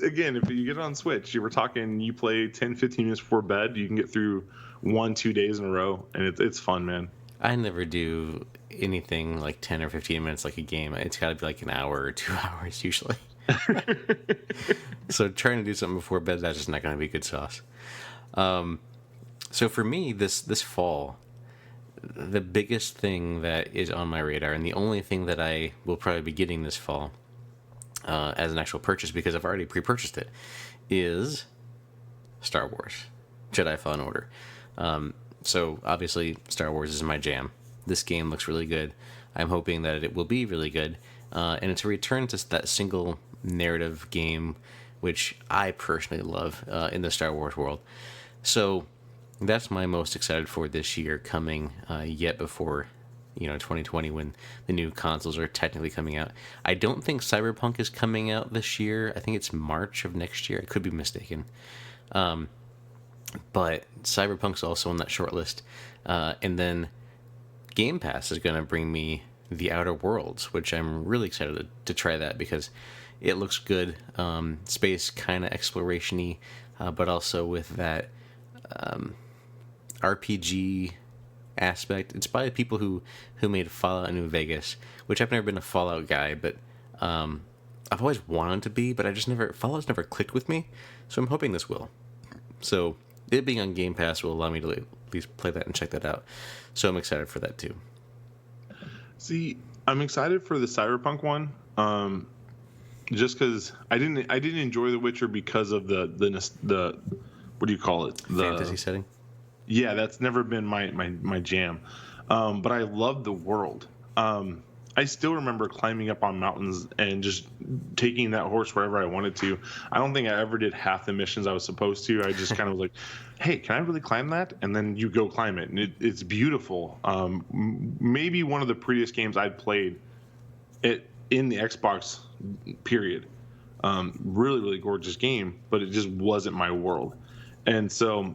Again, if you get it on Switch, you were talking, you play 10, 15 minutes before bed, you can get through 1-2 days in a row, and it's fun, man. I never do anything like 10 or 15 minutes like a game. It's got to be like an hour or 2 hours usually. So trying to do something before bed, that's just not going to be good sauce. So for me, this fall, the biggest thing that is on my radar, and the only thing that I will probably be getting this fall as an actual purchase, because I've already pre-purchased it, is Star Wars Jedi Fallen Order. So obviously Star Wars is my jam. This game looks really good. I'm hoping that it will be really good. And it's a return to that single narrative game, which I personally love in the Star Wars world. So that's my most excited for this year, coming yet before 2020, when the new consoles are technically coming out. I don't think Cyberpunk is coming out this year. I think it's March of next year. I could be mistaken. But Cyberpunk's also on that short list. And then Game Pass is going to bring me The Outer Worlds, which I'm really excited to try that, because it looks good. Space kind of exploration-y, but also with that RPG aspect. It's by the people who made Fallout New Vegas, which I've never been a Fallout guy, but I've always wanted to be, but Fallout's never clicked with me, so I'm hoping this will. So it being on Game Pass will allow me to at least play that and check that out. So I'm excited for that too. See, I'm excited for the Cyberpunk one, just because I didn't enjoy The Witcher because of the what do you call it? The fantasy setting. Yeah, that's never been my jam. But I love the world. I still remember climbing up on mountains and just taking that horse wherever I wanted to. I don't think I ever did half the missions I was supposed to. I just kind of was like, hey, can I really climb that? And then you go climb it. And it's beautiful. Maybe one of the prettiest games I'd played in the Xbox period. Really, really gorgeous game, but it just wasn't my world. And so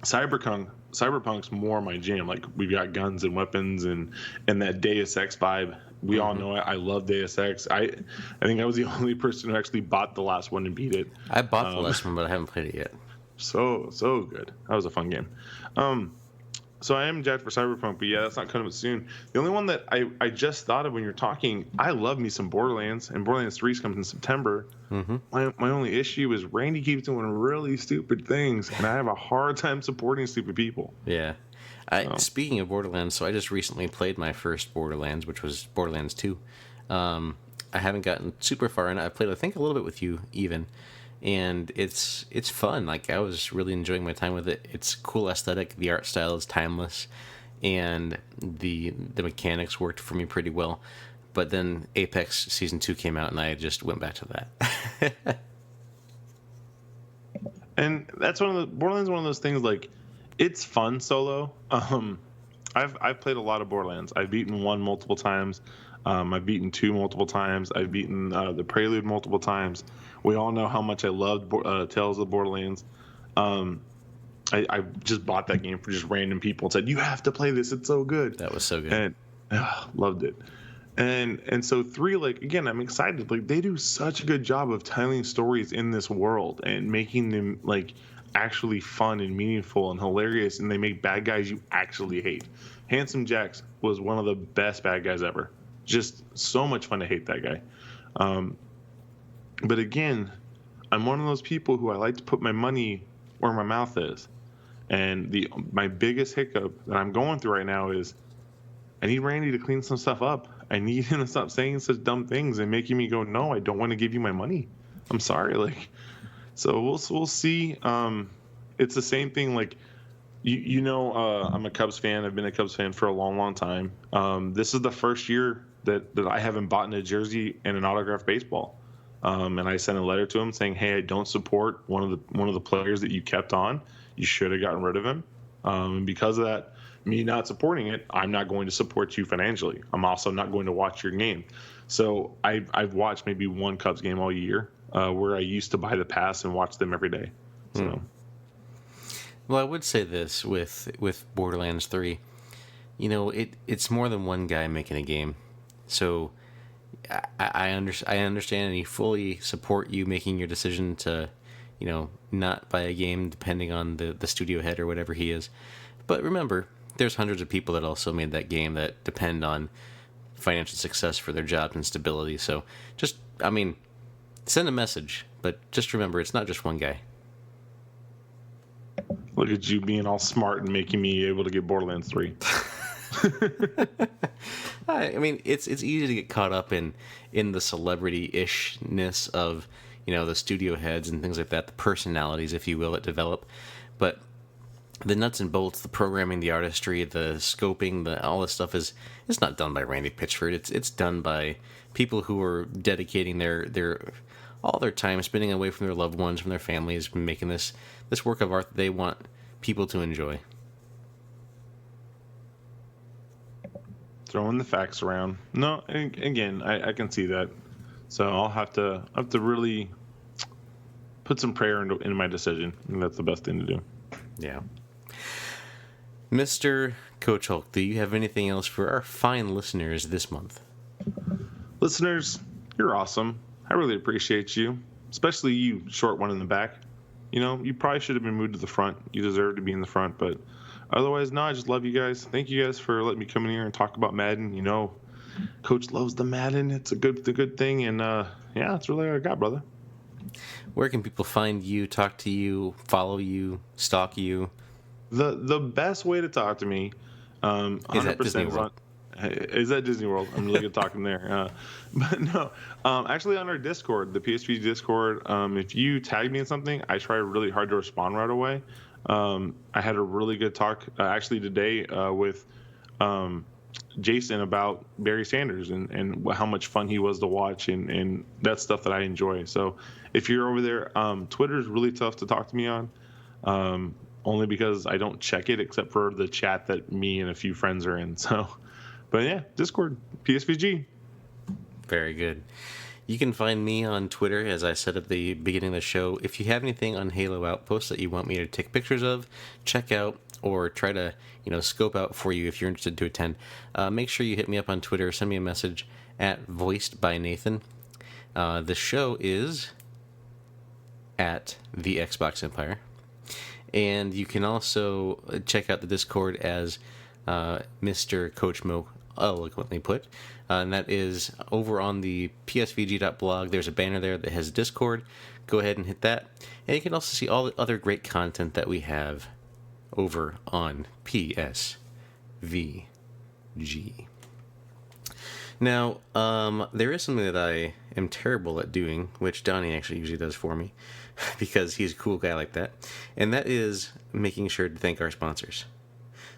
Cyberpunk's more my jam. Like, we've got guns and weapons and that Deus Ex vibe. We all know it. I love Deus Ex. I think I was the only person who actually bought the last one and beat it. I bought the last one, but I haven't played it yet. So good. That was a fun game. So I am jacked for Cyberpunk, but yeah, that's not coming soon. The only one that I just thought of when you're talking, I love me some Borderlands, and Borderlands 3 comes in September. Mm-hmm. My only issue is Randy keeps doing really stupid things, and I have a hard time supporting stupid people. Yeah. Speaking of Borderlands, so I just recently played my first Borderlands, which was Borderlands 2. I haven't gotten super far in it. I played, I think, a little bit with you, even. And it's fun. Like, I was really enjoying my time with it. It's cool aesthetic. The art style is timeless, and the mechanics worked for me pretty well. But then Apex Season 2 came out, and I just went back to that. And that's Borderlands is one of those things, like, it's fun solo. I've played a lot of Borderlands. I've beaten 1 multiple times. I've beaten 2 multiple times. I've beaten the Prelude multiple times. We all know how much I loved Tales of the Borderlands. I just bought that game for just random people and said, you have to play this. It's so good. That was so good. And loved it. And so 3, like, again, I'm excited. Like, they do such a good job of telling stories in this world and making them, like, actually fun and meaningful and hilarious. And they make bad guys you actually hate. Handsome Jax was one of the best bad guys ever. Just so much fun to hate that guy. But again, I'm one of those people who I like to put my money where my mouth is. And my biggest hiccup that I'm going through right now is I need Randy to clean some stuff up. I need him to stop saying such dumb things and making me go, no, I don't want to give you my money. I'm sorry. Like, so we'll see. It's the same thing. Like, I'm a Cubs fan. I've been a Cubs fan for a long, long time. This is the first year that I haven't bought a jersey and an autographed baseball. And I sent a letter to him saying, hey, I don't support one of the players that you kept on. You should have gotten rid of him. And because of that, me not supporting it, I'm not going to support you financially. I'm also not going to watch your game. So I've watched maybe one Cubs game all year, where I used to buy the pass and watch them every day. So. Well, I would say this with Borderlands 3, it's more than one guy making a game. So I understand and fully support you making your decision to, not buy a game depending on the studio head or whatever he is. But remember, there's hundreds of people that also made that game that depend on financial success for their jobs and stability. So send a message, but just remember, it's not just one guy. Look at you being all smart and making me able to get Borderlands 3. It's easy to get caught up in the celebrity-ishness of, the studio heads and things like that, the personalities, if you will, that develop. But the nuts and bolts, the programming, the artistry, the scoping, all this stuff it's not done by Randy Pitchford. It's done by people who are dedicating all their time, spending away from their loved ones, from their families, making this work of art that they want people to enjoy. Throwing the facts around. No, again, I can see that. So I'll have to really put some prayer into my decision. I think that's the best thing to do. Yeah. Mr. Coach Hulk, do you have anything else for our fine listeners this month? Listeners, you're awesome. I really appreciate you, especially you, short one in the back. You probably should have been moved to the front. You deserve to be in the front, but otherwise, no, I just love you guys. Thank you guys for letting me come in here and talk about Madden. Coach loves the Madden. It's a good thing, and that's really all I got, brother. Where can people find you, talk to you, follow you, stalk you? The best way to talk to me, 100% is at Disney World. I'm really good talking there. But no, actually on our Discord, the PSP Discord, if you tag me in something, I try really hard to respond right away. I had a really good talk actually today with Jason about Barry Sanders and how much fun he was to watch, and that's stuff that I enjoy. So if you're over there, Twitter is really tough to talk to me on, only because I don't check it except for the chat that me and a few friends are in. So, but yeah, Discord, PSVG. Very good. You can find me on Twitter, as I said at the beginning of the show. If you have anything on Halo Outpost that you want me to take pictures of, check out, or try to, scope out for you if you're interested to attend, make sure you hit me up on Twitter. Send me a message at Voiced by Nathan. The show is at the Xbox Empire. And you can also check out the Discord as Mr. Coach Mo eloquently put. And that is over on the psvg.blog. There's a banner there that has Discord. Go ahead and hit that. And you can also see all the other great content that we have over on PSVG. Now, there is something that I am terrible at doing, which Donnie actually usually does for me, because he's a cool guy like that, and that is making sure to thank our sponsors.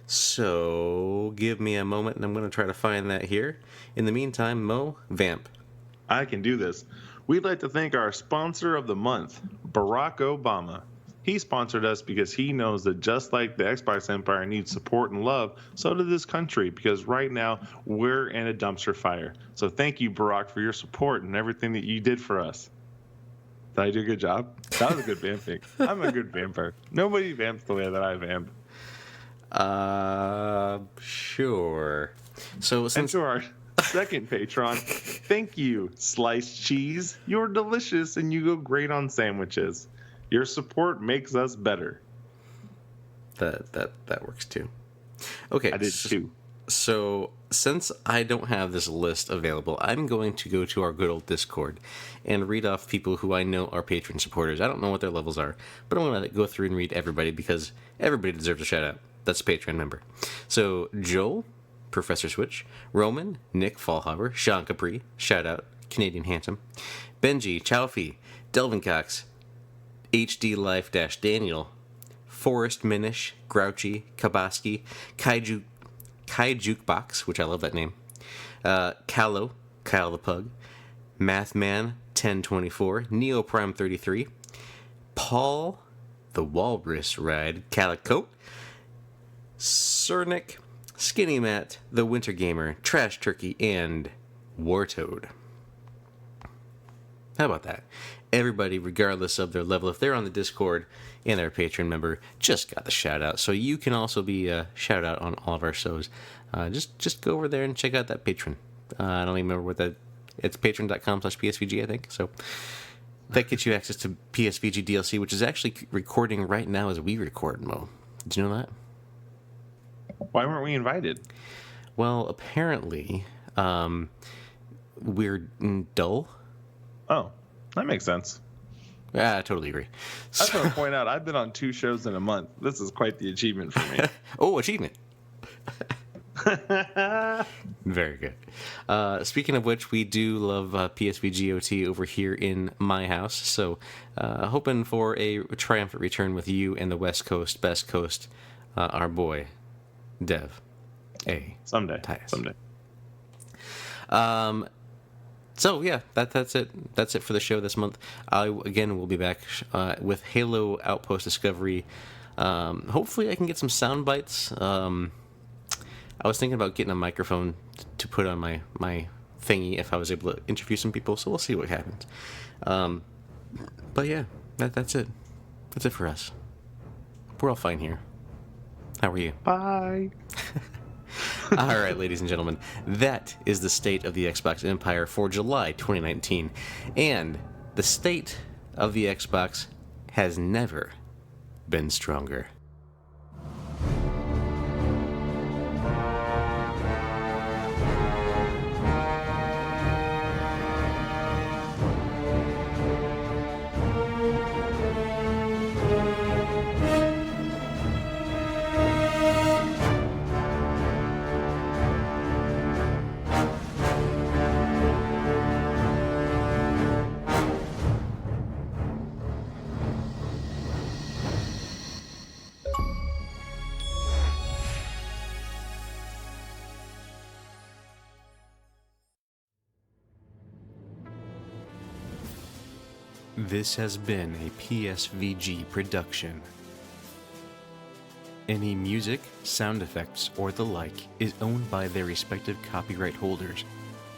So, give me a moment, and I'm going to try to find that here. In the meantime, Mo, vamp. I can do this. We'd like to thank our sponsor of the month, Barack Obama. He sponsored us because he knows that just like the Xbox Empire needs support and love, so does this country, because right now we're in a dumpster fire. So thank you, Barack, for your support and everything that you did for us. Did I do a good job? That was a good vamping. I'm a good vamper. Nobody vamps the way that I vamp. Sure. So since to our second patron, thank you, Sliced Cheese. You're delicious and you go great on sandwiches. Your support makes us better. That works too. Okay. I did too. So since I don't have this list available, I'm going to go to our good old Discord and read off people who I know are patron supporters. I don't know what their levels are, but I'm going to go through and read everybody because everybody deserves a shout out. That's a Patreon member. So Joel, Professor Switch, Roman, Nick Fallhaber, Sean Capri, shout out, Canadian Handsome, Benji, Chowfee, Delvin Cox, HD Life Daniel, Forrest Minish, Grouchy, Kabaski, Kai Jukebox, which I love that name, Callow, Kyle the Pug, Mathman 1024, Neo Prime 33, Paul the Walrus Ride, Calicote, Cernic, Skinny Matt, The Winter Gamer, Trash Turkey, and Wartoad. How about that? Everybody, regardless of their level, if they're on the Discord and they're a Patreon member, just got the shout out. So you can also be a shout out on all of our shows. Just go over there and check out that Patreon. I don't even remember what that. It's patreon.com/PSVG, I think. So that gets you access to PSVG DLC, which is actually recording right now as we record, Mo. Did you know that? Why weren't we invited? Well, apparently, we're dull. Oh, that makes sense. I totally agree. I just want to point out, I've been on 2 shows in a month. This is quite the achievement for me. Oh, achievement. Very good. Speaking of which, we do love PSVGOT over here in my house. So, hoping for a triumphant return with you and the West Coast, Best Coast, our boy, Dev. Someday. Someday. So yeah, that's it. That's it for the show this month. We'll be back with Halo Outpost Discovery. Hopefully, I can get some sound bites. I was thinking about getting a microphone to put on my thingy if I was able to interview some people. So we'll see what happens. But yeah, that's it. That's it for us. We're all fine here. How are you? Bye. All right, ladies and gentlemen, that is the state of the Xbox Empire for July 2019. And the state of the Xbox has never been stronger. This has been a PSVG production. Any music, sound effects, or the like is owned by their respective copyright holders.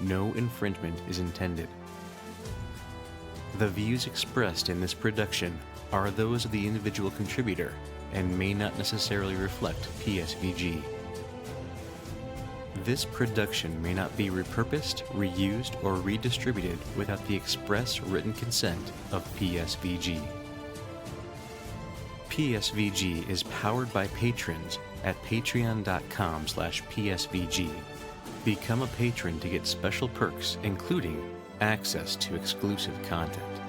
No infringement is intended. The views expressed in this production are those of the individual contributor and may not necessarily reflect PSVG. This production may not be repurposed, reused, or redistributed without the express written consent of PSVG. PSVG is powered by patrons at patreon.com/PSVG. Become a patron to get special perks, including access to exclusive content.